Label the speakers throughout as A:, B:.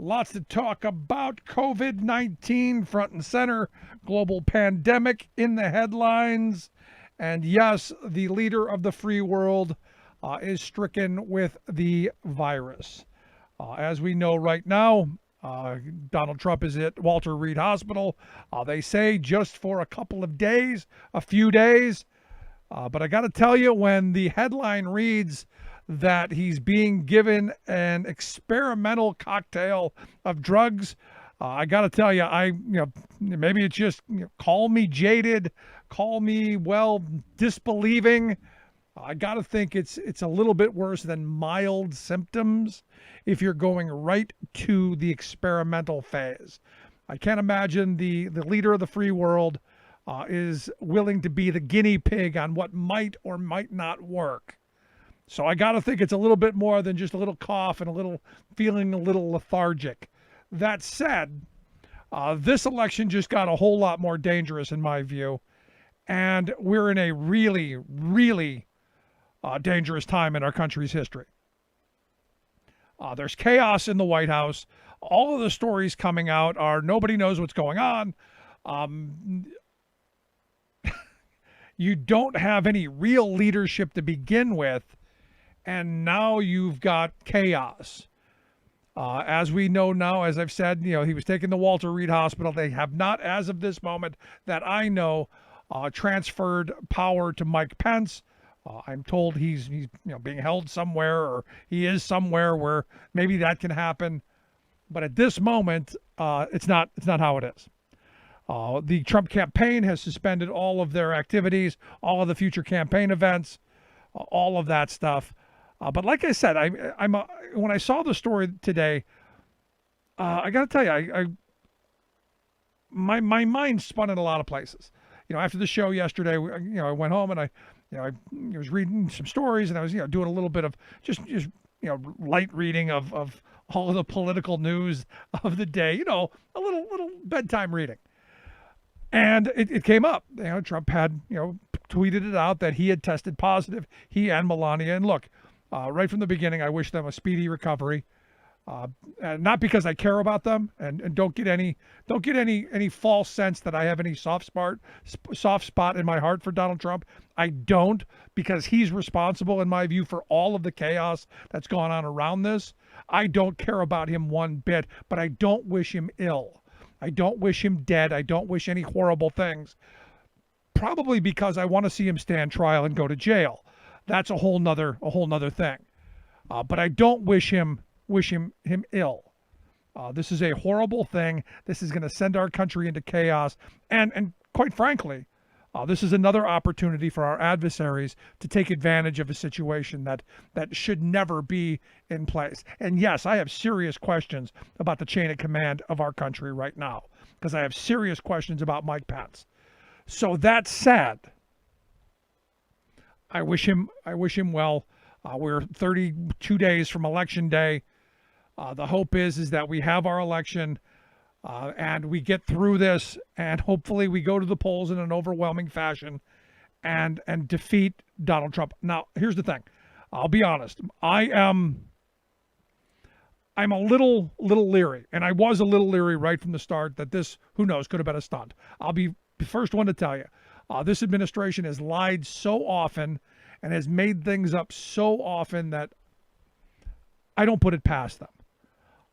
A: Lots to talk about. COVID-19 front and center, global pandemic in the headlines. And yes, the leader of the free world is stricken with the virus. As we know right now, Donald Trump is at Walter Reed Hospital. They say just for a couple of days, a few days. But I got to tell you, when the headline reads that he's being given an experimental cocktail of drugs, I got to tell you, maybe it's just, call me jaded, call me, disbelieving. I got to think it's a little bit worse than mild symptoms if you're going right to the experimental phase. I can't imagine the leader of the free world is willing to be the guinea pig on what might or might not work. So I got to think it's a little bit more than just a little cough and a little feeling a little lethargic. That said, this election just got a whole lot more dangerous in my view. And we're in a really, really dangerous time in our country's history. There's chaos in the White House. All of the stories coming out are nobody knows what's going on. You don't have any real leadership to begin with, and now you've got chaos. As we know now, as I've said, he was taken to Walter Reed Hospital. They have not, as of this moment that I know, transferred power to Mike Pence. I'm told he's being held somewhere, or he is somewhere where maybe that can happen. But at this moment, it's not how it is. The Trump campaign has suspended all of their activities, all of the future campaign events, all of that stuff. But like I said, when I saw the story today, I got to tell you, my mind spun in a lot of places. After the show yesterday, I went home and I was reading some stories, and I was doing a little bit of just light reading of all of the political news of the day. A little bedtime reading. And it came up. Trump had tweeted it out that he had tested positive, he and Melania. And look, right from the beginning, I wish them a speedy recovery. And not because I care about them, and don't get any false sense that I have any soft spot in my heart for Donald Trump. I don't, because he's responsible, in my view, for all of the chaos that's gone on around this. I don't care about him one bit, but I don't wish him ill. I don't wish him dead. I don't wish any horrible things. Probably because I want to see him stand trial and go to jail. That's a whole nother thing. But I don't wish him ill. This is a horrible thing. This is going to send our country into chaos. And quite frankly, this is another opportunity for our adversaries to take advantage of a situation that should never be in place. And yes, I have serious questions about the chain of command of our country right now, because I have serious questions about Mike Pence. So that said, I wish him well. We're 32 days from Election Day. The hope is that we have our election and we get through this, and hopefully we go to the polls in an overwhelming fashion and defeat Donald Trump. Now, here's the thing. I'll be honest. I'm a little leery, and I was a little leery right from the start that this, who knows, could have been a stunt. I'll be the first one to tell you. This administration has lied so often and has made things up so often that I don't put it past them.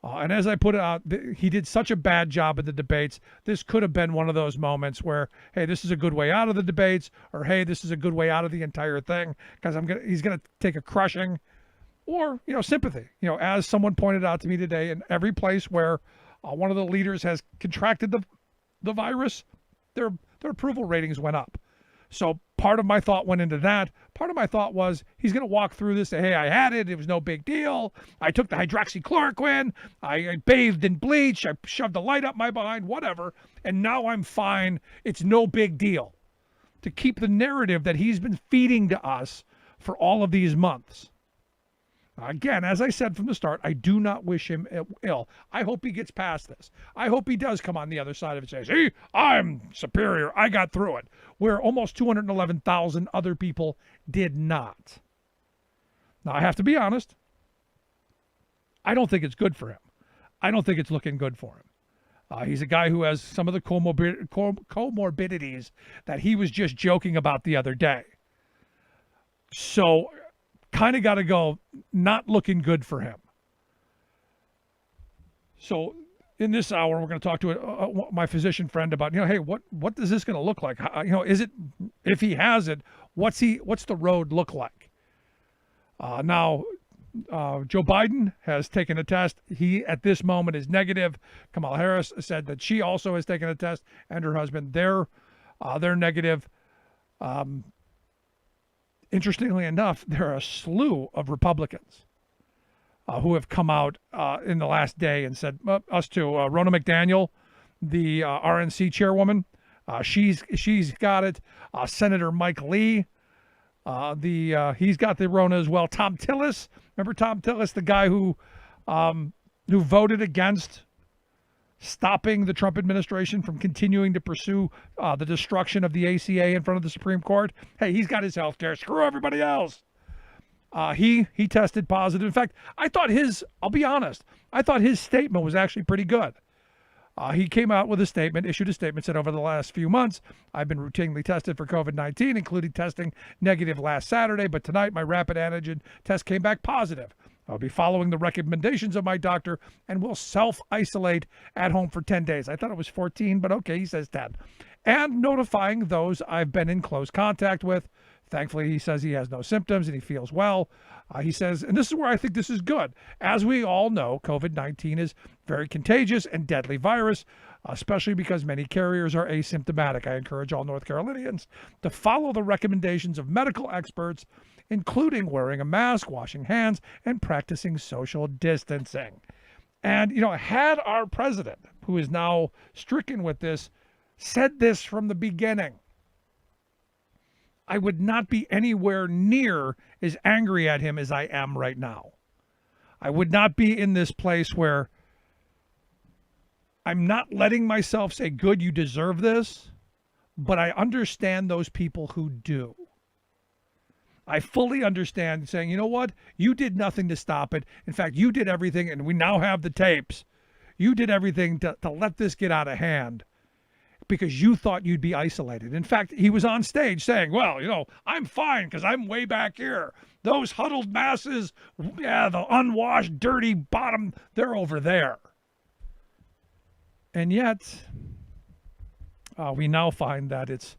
A: And as I put it out, he did such a bad job at the debates. This could have been one of those moments where, hey, this is a good way out of the debates, or hey, this is a good way out of the entire thing, because he's gonna take a crushing, or sympathy. As someone pointed out to me today, in every place where one of the leaders has contracted the virus, their approval ratings went up. So part of my thought went into that. Part of my thought was he's going to walk through this, say, hey, I had it. It was no big deal. I took the hydroxychloroquine. I bathed in bleach. I shoved the light up my behind, whatever. And now I'm fine. It's no big deal. To keep the narrative that he's been feeding to us for all of these months. Again, as I said from the start, I do not wish him ill. I hope he gets past this. I hope he does come on the other side of it and say, see, I'm superior. I got through it. Where almost 211,000 other people did not. Now, I have to be honest. I don't think it's good for him. I don't think it's looking good for him. He's a guy who has some of the comorbidities that he was just joking about the other day. So, kind of got to go, not looking good for him. So, in this hour, we're going to talk to my physician friend about, hey, what is this going to look like? How, is it, if he has it, what's the road look like? Now, Joe Biden has taken a test. He, at this moment, is negative. Kamala Harris said that she also has taken a test, and her husband, they're negative. Interestingly enough, there are a slew of Republicans who have come out in the last day and said, us too. Ronna McDaniel, the RNC chairwoman, she's got it. Senator Mike Lee, he's got the Rona as well. Tom Tillis, remember Tom Tillis, the guy who voted against stopping the Trump administration from continuing to pursue the destruction of the ACA in front of the Supreme Court? Hey, he's got his health care. Screw everybody else. He tested positive. In fact, I'll be honest, I thought his statement was actually pretty good. He came out with issued a statement, said over the last few months, I've been routinely tested for COVID-19, including testing negative last Saturday, but tonight my rapid antigen test came back positive. I'll be following the recommendations of my doctor and will self-isolate at home for 10 days. I thought it was 14, but okay, he says 10. And notifying those I've been in close contact with. Thankfully, he says he has no symptoms and he feels well. He says, and this is where I think this is good. As we all know, COVID-19 is very contagious and deadly virus, especially because many carriers are asymptomatic. I encourage all North Carolinians to follow the recommendations of medical experts, including wearing a mask, washing hands, and practicing social distancing. And, had our president, who is now stricken with this, said this from the beginning, I would not be anywhere near as angry at him as I am right now. I would not be in this place where I'm not letting myself say, good, you deserve this, but I understand those people who do. I fully understand saying, you know what? You did nothing to stop it. In fact, you did everything, and we now have the tapes. You did everything to let this get out of hand because you thought you'd be isolated. In fact, he was on stage saying, well, I'm fine because I'm way back here. Those huddled masses, the unwashed, dirty bottom, they're over there. And yet, we now find that it's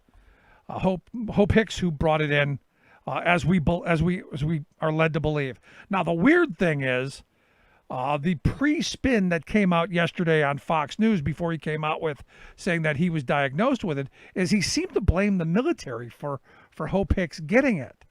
A: Hope Hicks who brought it in, as we are led to believe. Now, the weird thing is, the pre-spin that came out yesterday on Fox News before he came out with saying that he was diagnosed with it is he seemed to blame the military for Hope Hicks getting it.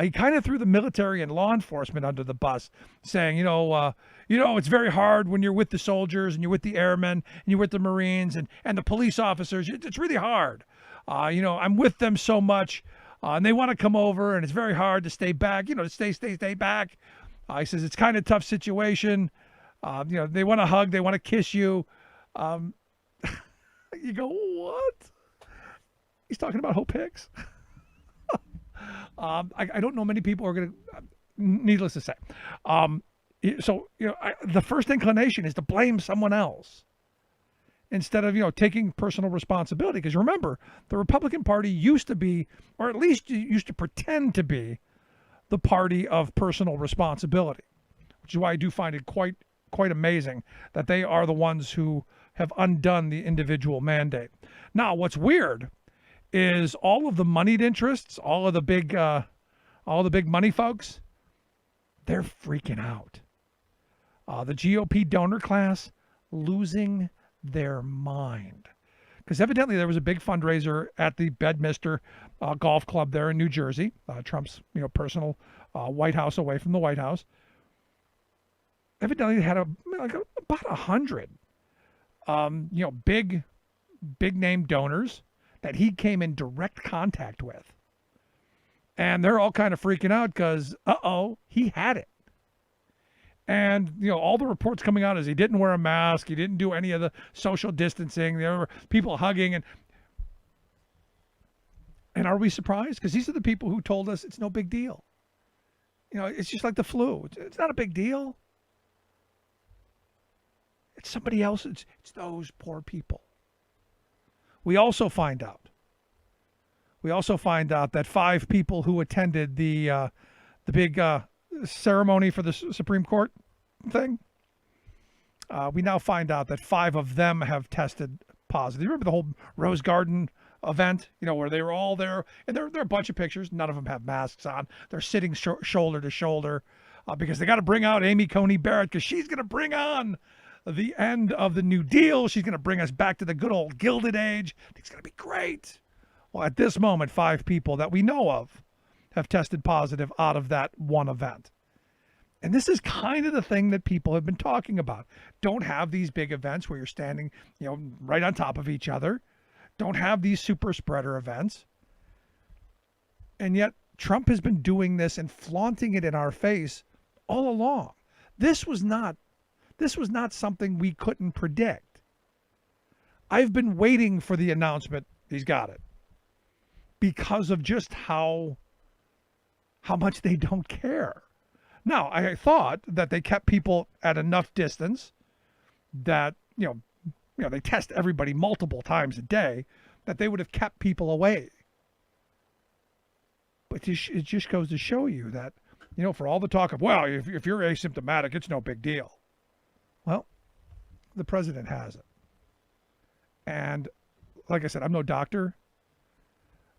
A: He kind of threw the military and law enforcement under the bus, saying, it's very hard when you're with the soldiers and you're with the airmen and you're with the Marines and the police officers. It's really hard. I'm with them so much, and they want to come over, and it's very hard to stay back. To stay back. He says it's kind of a tough situation. They want to hug, they want to kiss you. You go, what? He's talking about Hope Hicks. I don't know many people are going to, needless to say. The first inclination is to blame someone else instead of, taking personal responsibility. Because remember, the Republican Party used to be, or at least used to pretend to be, the party of personal responsibility, which is why I do find it quite amazing that they are the ones who have undone the individual mandate. Now, what's weird is all of the moneyed interests, all of the big money folks, they're freaking out. The GOP donor class losing their mind. Because evidently there was a big fundraiser at the Bedminster Golf Club there in New Jersey, Trump's personal White House away from the White House. Evidently they had about 100 big name donors that he came in direct contact with. And they're all kind of freaking out because, he had it. And, all the reports coming out is he didn't wear a mask. He didn't do any of the social distancing. There were people hugging. And are we surprised? Because these are the people who told us it's no big deal. It's just like the flu. It's not a big deal. It's somebody else. It's those poor people. We also find out. We also find out that 5 people who attended the big ceremony for the Supreme Court thing. We now find out that 5 of them have tested positive. You remember the whole Rose Garden event, where they were all there, and there are a bunch of pictures. None of them have masks on. They're sitting shoulder to shoulder because they got to bring out Amy Coney Barrett because she's going to bring on the end of the New Deal. She's going to bring us back to the good old Gilded Age. It's going to be great. Well, at this moment, 5 people that we know of have tested positive out of that one event. And this is kind of the thing that people have been talking about. Don't have these big events where you're standing, right on top of each other. Don't have these super spreader events. And yet Trump has been doing this and flaunting it in our face all along. This was not something we couldn't predict. I've been waiting for the announcement. He's got it. Because of just how much they don't care. Now, I thought that they kept people at enough distance that, they test everybody multiple times a day, that they would have kept people away. But it just goes to show you that, for all the talk of, well, if you're asymptomatic, it's no big deal. Well, the president has it. And like I said, I'm no doctor,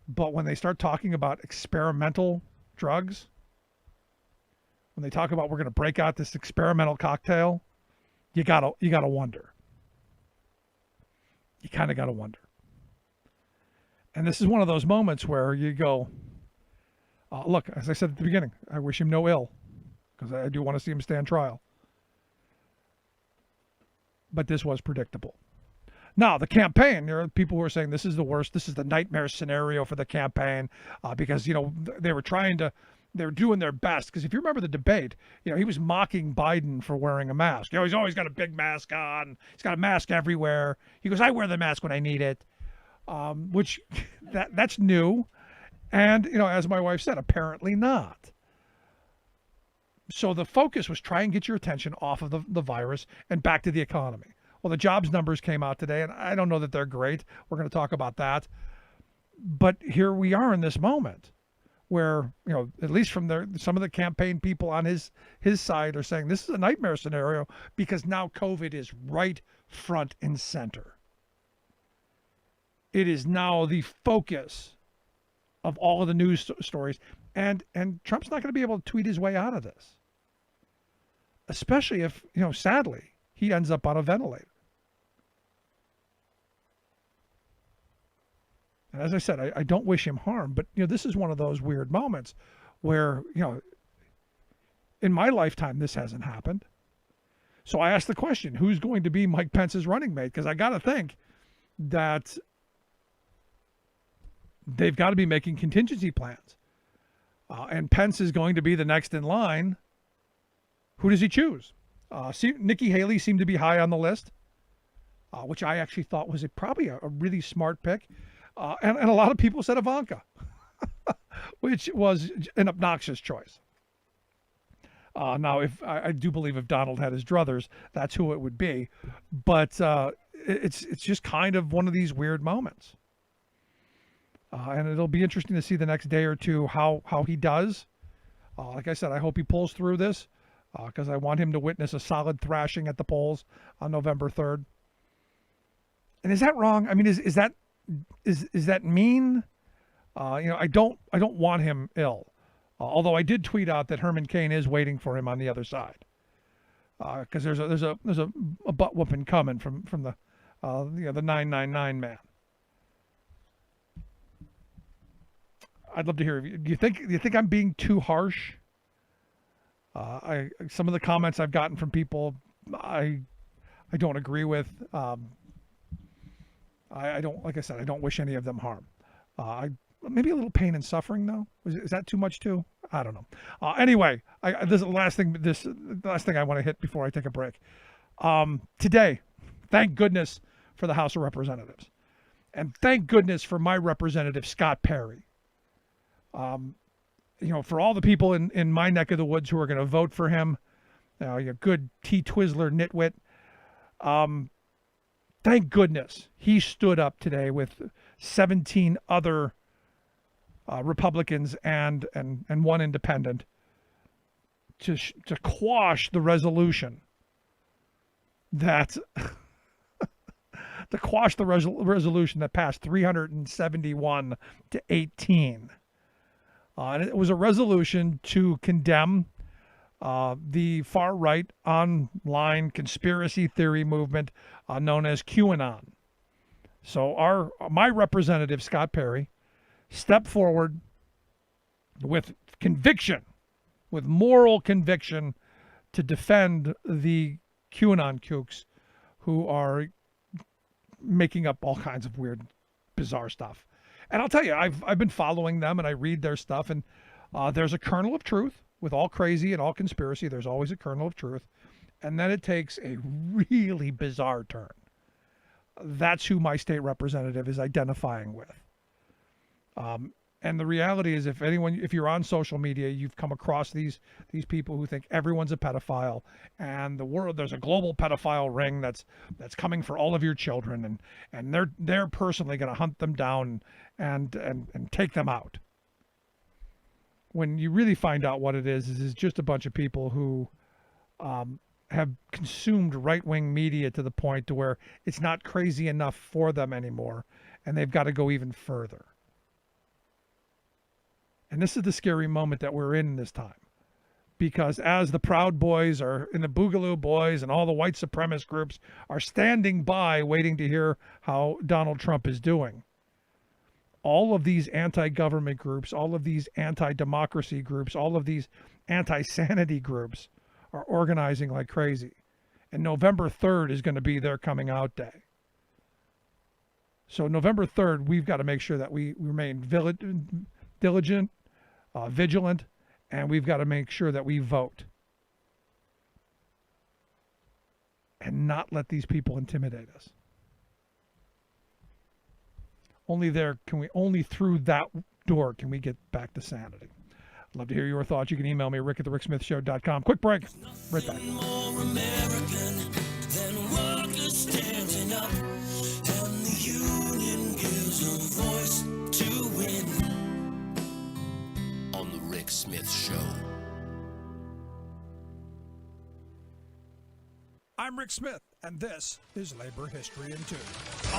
A: but when they start talking about experimental drugs, when they talk about we're going to break out this experimental cocktail, you gotta wonder. You kind of gotta wonder. And this is one of those moments where you go, look, as I said at the beginning, I wish him no ill because I do want to see him stand trial. But this was predictable. Now, the campaign, there are people who are saying this is the worst. This is the nightmare scenario for the campaign because, they were doing their best. Because if you remember the debate, he was mocking Biden for wearing a mask. He's always got a big mask on. He's got a mask everywhere. He goes, I wear the mask when I need it, which that's new. And, as my wife said, apparently not. So the focus was try and get your attention off of the virus and back to the economy. Well, the jobs numbers came out today, and I don't know that they're great. We're going to talk about that. But here we are in this moment where, at least from some of the campaign people on his side are saying this is a nightmare scenario because now COVID is right front and center. It is now the focus of all of the news stories. And Trump's not going to be able to tweet his way out of this. Especially if, sadly, he ends up on a ventilator. And as I said, I don't wish him harm, but, this is one of those weird moments where, in my lifetime, this hasn't happened. So I asked the question, who's going to be Mike Pence's running mate? Because I got to think that they've got to be making contingency plans. And Pence is going to be the next in line. Who does he choose? Nikki Haley seemed to be high on the list, which I actually thought was probably a really smart pick. And a lot of people said Ivanka, which was an obnoxious choice. Now, if I do believe if Donald had his druthers, that's who it would be. But it's just kind of one of these weird moments. And it'll be interesting to see the next day or two how he does. Like I said, I hope he pulls through this because I want him to witness a solid thrashing at the polls on November 3rd. And is that wrong? I mean, is that mean? I don't want him ill. Although I did tweet out that Herman Cain is waiting for him on the other side. Because there's a butt whooping coming from the 999 man. I'd love to hear. Do you think I'm being too harsh? Some of the comments I've gotten from people, I don't agree with. I don't, like I said, I don't wish any of them harm. Maybe a little pain and suffering though. Is that too much too? I don't know. Anyway, this is the last thing. The last thing I want to hit before I take a break. Today, thank goodness for the House of Representatives, and thank goodness for my representative Scott Perry. For all the people in my neck of the woods who are going to vote for him, good T Twizzler nitwit. Thank goodness he stood up today with 17 other Republicans and one independent to quash the resolution that resolution that passed 371 to 18. And it was a resolution to condemn the far-right online conspiracy theory movement known as QAnon. So my representative, Scott Perry, stepped forward with conviction, with moral conviction, to defend the QAnon kooks who are making up all kinds of weird, bizarre stuff. And I'll tell you, I've been following them and I read their stuff, and there's a kernel of truth. With all crazy and all conspiracy, there's always a kernel of truth. And then it takes a really bizarre turn. That's who my state representative is identifying with. And the reality is, if you're on social media, you've come across these people who think everyone's a pedophile, and there's a global pedophile ring that's coming for all of your children, and they're personally going to hunt them down and take them out. When you really find out what it is just a bunch of people who have consumed right-wing media to the point to where it's not crazy enough for them anymore, and they've got to go even further. And this is the scary moment that we're in this time. Because as the Proud Boys and the Boogaloo Boys and all the white supremacist groups are standing by waiting to hear how Donald Trump is doing, all of these anti-government groups, all of these anti-democracy groups, all of these anti-sanity groups are organizing like crazy. And November 3rd is going to be their coming out day. So November 3rd, we've got to make sure that we remain diligent, vigilant, and we've got to make sure that we vote and not let these people intimidate us. Only through that door can we get back to sanity. I'd love to hear your thoughts. You can email me, rick@thericksmithshow.com. Quick break. Right back.
B: More American than workers standing up, and the union gives a voice to win. On the Rick Smith Show.
A: I'm Rick Smith, and this is Labor History in 2.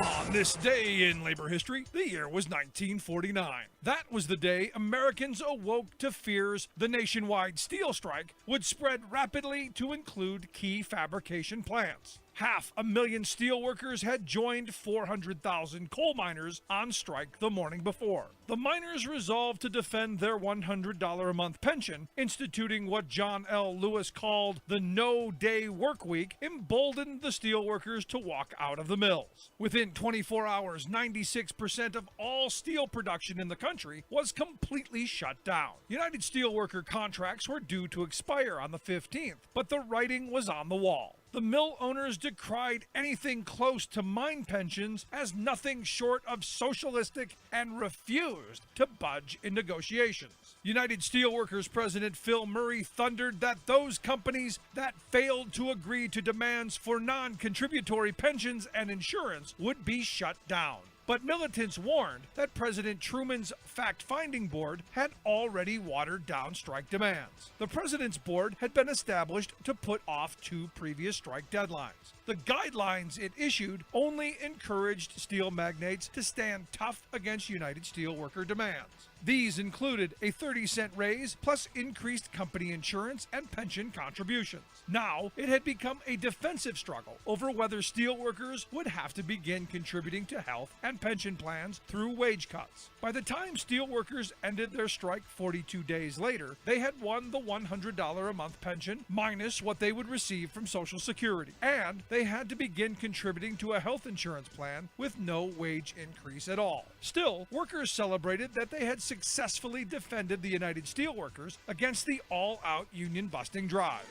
A: On this day in labor history, the year was 1949. That was the day Americans awoke to fears the nationwide steel strike would spread rapidly to include key fabrication plants. 500,000 steelworkers had joined 400,000 coal miners on strike the morning before. The miners resolved to defend their $100 a month pension, instituting what John L. Lewis called the no-day work week, emboldened the steelworkers to walk out of the mills. Within 24 hours, 96% of all steel production in the country was completely shut down. United Steelworker contracts were due to expire on the 15th, but the writing was on the wall. The mill owners decried anything close to mine pensions as nothing short of socialistic and refused to budge in negotiations. United Steelworkers President Phil Murray thundered that those companies that failed to agree to demands for non-contributory pensions and insurance would be shut down. But militants warned that President Truman's fact-finding board had already watered down strike demands. The president's board had been established to put off 2 previous strike deadlines. The guidelines it issued only encouraged steel magnates to stand tough against United Steelworker demands. These included a 30-cent raise plus increased company insurance and pension contributions. Now, it had become a defensive struggle over whether steelworkers would have to begin contributing to health and pension plans through wage cuts. By the time steelworkers ended their strike 42 days later, they had won the $100 a month pension minus what they would receive from Social Security, and they had to begin contributing to a health insurance plan with no wage increase at all. Still, workers celebrated that they had successfully defended the United Steelworkers against the all-out union-busting drive.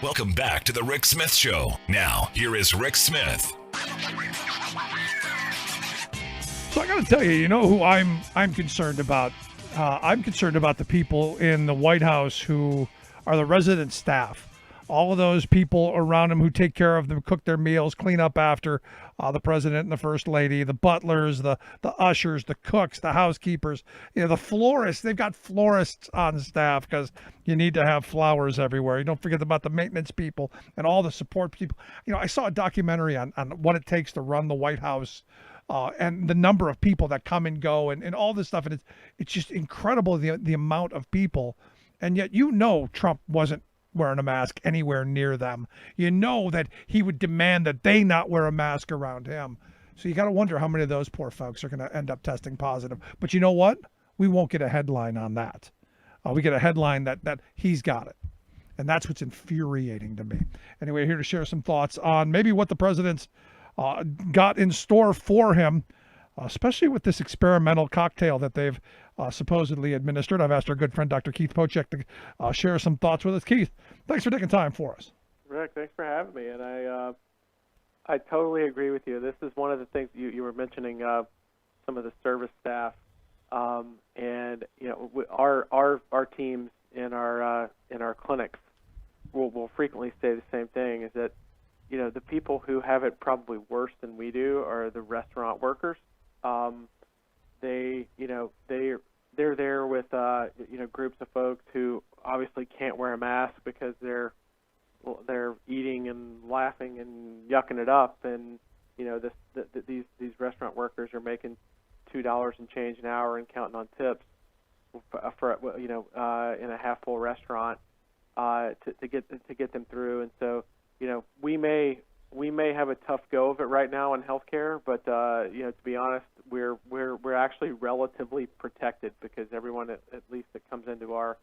C: Welcome back to the Rick Smith Show. Now, here is Rick Smith.
A: So I got to tell you, you know who I'm concerned about I'm concerned about the people in the White House who are the resident staff. All of those people around him who take care of them, cook their meals, clean up after the president and the first lady, the butlers, the ushers, the cooks, the housekeepers, the florists. They've got florists on staff because you need to have flowers everywhere. You don't forget about the maintenance people and all the support people. I saw a documentary on what it takes to run the White House. And the number of people that come and go and all this stuff. And it's just incredible the amount of people. And yet, Trump wasn't wearing a mask anywhere near them. That he would demand that they not wear a mask around him. So you got to wonder how many of those poor folks are going to end up testing positive. But you know what? We won't get a headline on that. We get a headline that he's got it. And that's what's infuriating to me. Anyway, here to share some thoughts on maybe what the president's got in store for him, especially with this experimental cocktail that they've supposedly administered. I've asked our good friend Dr. Keith Pochek to share some thoughts with us. Keith, thanks for taking time for us.
D: Rick, thanks for having me. And I totally agree with you. This is one of the things you were mentioning, some of the service staff, and our teams in our clinics will frequently say the same thing: is that the people who have it probably worse than we do are the restaurant workers. They're there with groups of folks who obviously can't wear a mask because they're eating and laughing and yucking it up, and these restaurant workers are making $2 and change an hour and counting on tips for in a half full restaurant to get them through. And so we may have a tough go of it right now in healthcare, but to be honest, we're actually relatively protected because everyone at least that comes into our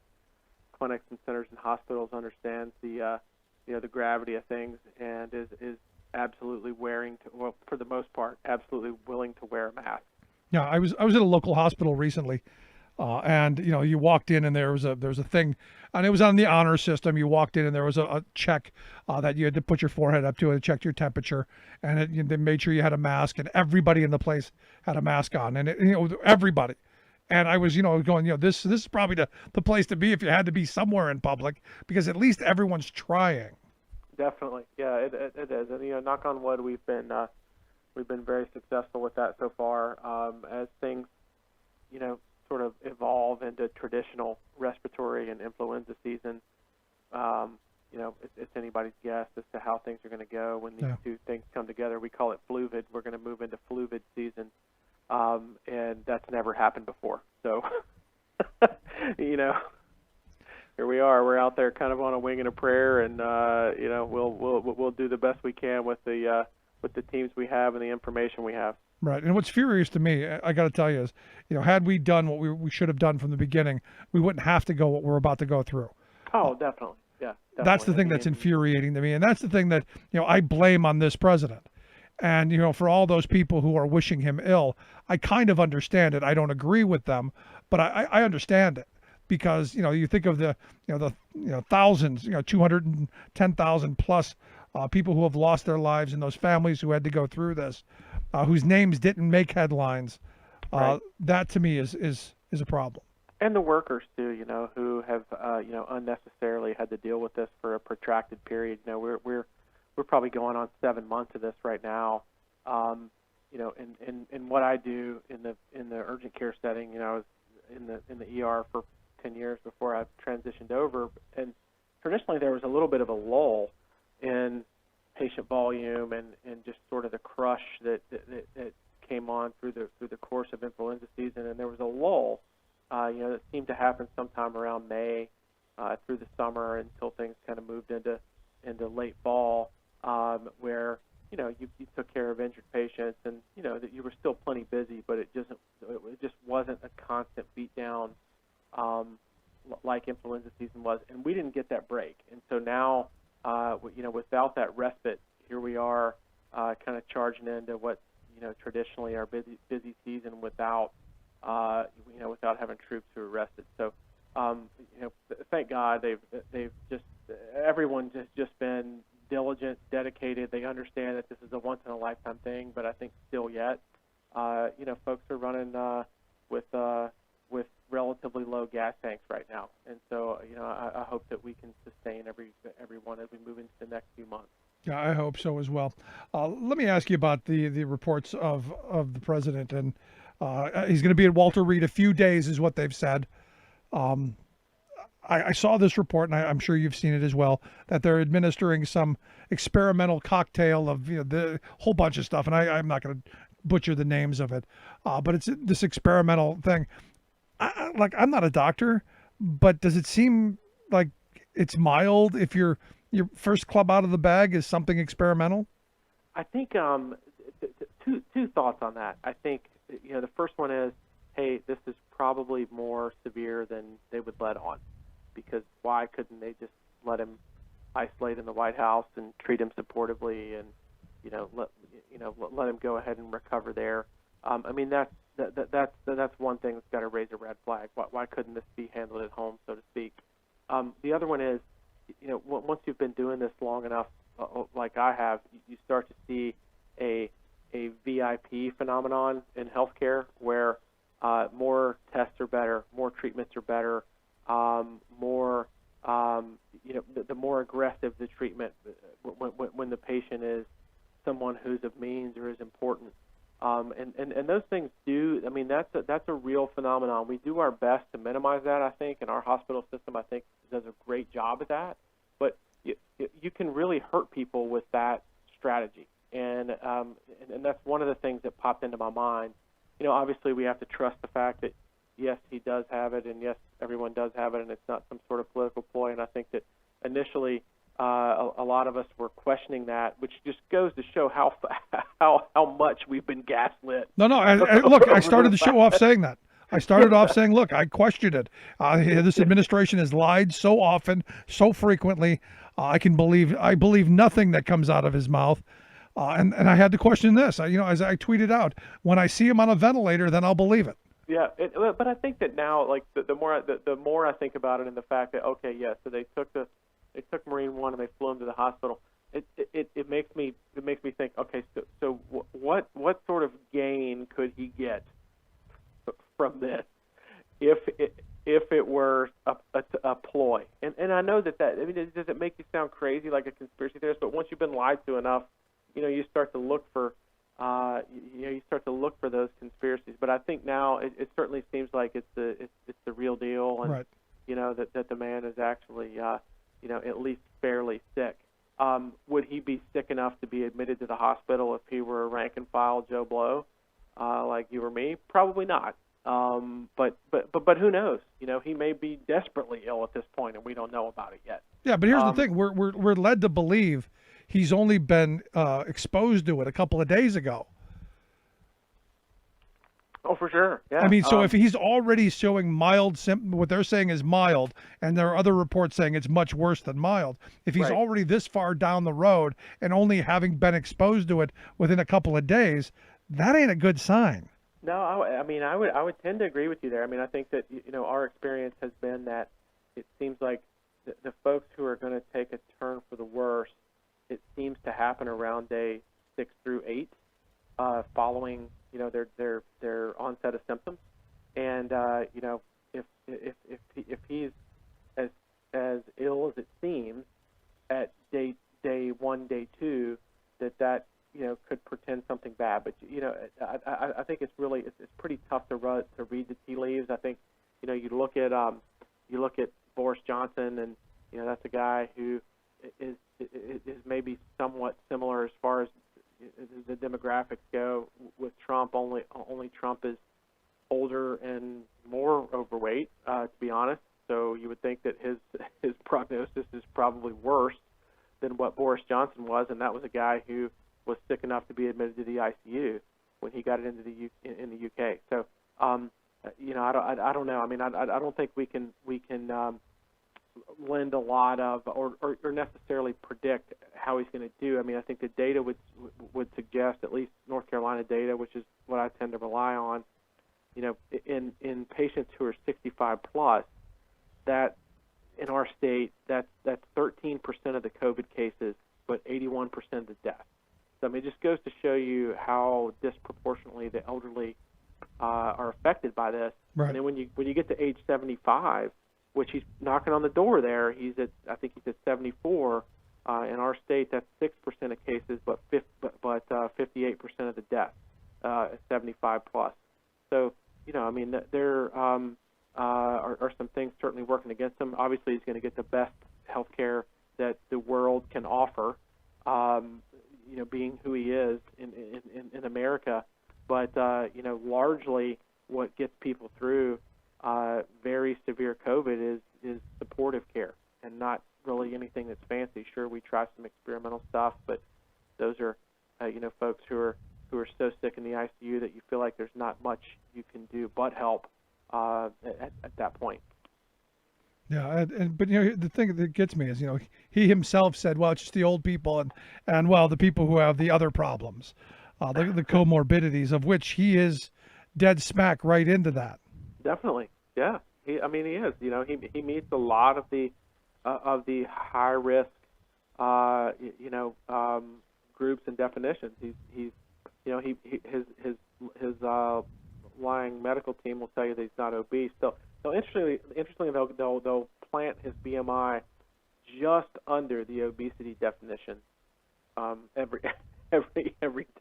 D: clinics and centers and hospitals understands the gravity of things and is absolutely for the most part, absolutely willing to wear a mask.
A: Yeah, I was at a local hospital recently. And you walked in and there was a thing, and it was on the honor system. You walked in and there was a check that you had to put your forehead up to, and it checked your temperature, and they made sure you had a mask, and everybody in the place had a mask on, and everybody. And I was going, this is probably the place to be if you had to be somewhere in public, because at least everyone's trying.
D: Definitely, yeah, it is, and knock on wood, we've been very successful with that so far. As things sort of evolve into traditional respiratory and influenza season, it's anybody's guess as to how things are going to go when these two things come together. We call it fluvid. We're going to move into fluvid season, and that's never happened before. So, here we are. We're out there kind of on a wing and a prayer, and we'll do the best we can with the teams we have and the information we have.
A: Right. And what's furious to me, I got to tell you, is, had we done what we should have done from the beginning, we wouldn't have to go what we're about to go through.
D: Oh, definitely. Yeah. Definitely.
A: That's the thing that's infuriating to me. And that's the thing that, I blame on this president. And, for all those people who are wishing him ill, I kind of understand it. I don't agree with them, but I understand it. Because, you think of the thousands, 210,000 plus people who have lost their lives and those families who had to go through this, whose names didn't make headlines.
D: Right.
A: That to me is a problem.
D: And the workers too, who have unnecessarily had to deal with this for a protracted period. We're probably going on 7 months of this right now. In what I do in the urgent care setting, I was in the ER for 10 years before I transitioned over, and traditionally there was a little bit of a lull in patient volume and just sort of the crush that came on through the course of influenza season, and there was a lull that seemed to happen sometime around May through the summer until things kind of moved into late fall, where you took care of injured patients, and that you were still plenty busy, but it just wasn't a constant beatdown like influenza season was, and we didn't get that break. And so now, without that respite, here we are, kind of charging into what traditionally our busy season without having troops who are arrested. So, thank God everyone has just been diligent, dedicated. They understand that this is a once in a lifetime thing, but I think still yet, folks are running with relatively low gas tanks right now. And so, I hope that we can sustain everyone as we move into the next few months.
A: Yeah, I hope so as well. Let me ask you about the reports of the president, and he's going to be at Walter Reed a few days, is what they've said. I saw this report, and I'm sure you've seen it as well, that they're administering some experimental cocktail of the whole bunch of stuff, and I'm not going to butcher the names of it, but it's this experimental thing. I'm not a doctor, but does it seem like it's mild if your first club out of the bag is something experimental?
D: I think two thoughts on that. I think the first one is, hey, this is probably more severe than they would let on, because why couldn't they just let him isolate in the White House and treat him supportively, and let him go ahead and recover there? I mean, that's one thing that's got to raise a red flag. Why couldn't this be handled at home, so to speak? The other one is, once you've been doing this long enough, like I have, you start to see a VIP phenomenon in healthcare where more tests are better, more treatments are better, the more aggressive the treatment when the patient is someone who's of means or is important. And those things do, I mean, that's a real phenomenon. We do our best to minimize that, I think, and our hospital system, I think, does a great job at that. But you can really hurt people with that strategy. And that's one of the things that popped into my mind. Obviously we have to trust the fact that, yes, he does have it, and yes, everyone does have it, and it's not some sort of political ploy. And I think that initially a lot of us were questioning that, which just goes to show how much we've been gaslit.
A: No. Look, I started the show off saying that. I started off saying, look, I questioned it. This administration has lied so often, so frequently. I believe nothing that comes out of his mouth. And I had to question this. As I tweeted out, when I see him on a ventilator, then I'll believe it.
D: Yeah, but I think that now, like the more I think about it, and the fact that, okay, yeah, so they took Marine One and they flew him to the hospital. It makes me think, okay, so what sort of gain could he get from this if it were a ploy? And I know that I mean, does it make you sound crazy like a conspiracy theorist? But once you've been lied to enough, you start to look for those conspiracies. But I think now it certainly seems like it's the real deal, and
A: right.
D: That the man is actually at least fairly sick. Would he be sick enough to be admitted to the hospital if he were a rank and file Joe Blow, like you or me? Probably not. But who knows? He may be desperately ill at this point, and we don't know about it yet.
A: Yeah, but here's the thing: we're led to believe he's only been exposed to it a couple of days ago.
D: Oh, for sure. Yeah.
A: I mean, so if he's already showing mild symptoms, what they're saying is mild, and there are other reports saying it's much worse than mild. If he's
D: right.
A: already this far down the road and only having been exposed to it within a couple of days, that ain't a good sign.
D: No, I would tend to agree with you there. I mean, I think that our experience has been that it seems like the folks who are going to take a turn for the worse, it seems to happen around day 6 through 8, following their onset of symptoms. And if he's as ill as it seems at day 1, day 2, that could portend something bad. But I think it's pretty tough to read the tea leaves. I think you look at Boris Johnson, and that's a guy who is maybe somewhat similar as far as the demographics go with Trump. Only Trump is older and more overweight, to be honest. So you would think that his prognosis is probably worse than what Boris Johnson was, and that was a guy who was sick enough to be admitted to the ICU when he got it into in the UK. So I don't know. I mean, I don't think we can lend a lot of or necessarily predict how he's going to do. I mean, I think the data would suggest, at least North Carolina data, which is what I tend to rely on, in patients who are 65 plus, that in our state, that's 13% of the COVID cases, but 81% of the deaths. So I mean, it just goes to show you how disproportionately the elderly are affected by this.
A: Right.
D: And then when you get to age 75, which he's knocking on the door there, I think he's at 74. In our state, that's 6% of cases, but 58% of the deaths at 75 plus. So, I mean, there are some things certainly working against him. Obviously, he's going to get the best health care that the world can offer, being who he is in America. But, largely what gets people through very severe COVID is supportive care and not really anything that's fancy. Sure, we try some experimental stuff, but those are, folks who are so sick in the ICU that you feel like there's not much you can do but help at that point.
A: Yeah, but the thing that gets me is he himself said, well, it's just the old people and well, the people who have the other problems, the comorbidities, of which he is dead smack right into that.
D: Definitely, yeah. He is. He meets a lot of the high risk, groups and definitions. His lying medical team will tell you that he's not obese. So interestingly, they'll plant his BMI just under the obesity definition every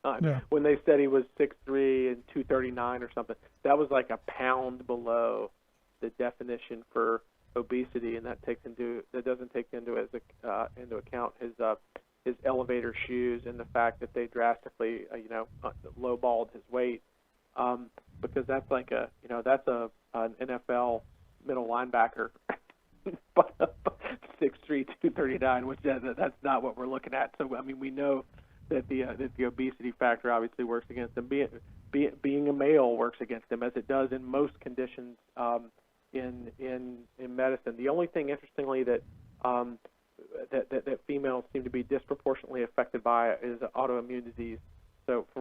D: time.
A: Yeah.
D: When they said he was 6'3" and 239 or something, that was like a pound below the definition for obesity, and that doesn't take into account his elevator shoes and the fact that they drastically lowballed his weight, because that's like an NFL middle linebacker, but 6'3", 239, which that's not what we're looking at. So I mean, we know that the obesity factor obviously works against him. Being a male works against him, as it does in most conditions in medicine. The only thing, interestingly, that females seem to be disproportionately affected by is autoimmune disease. So for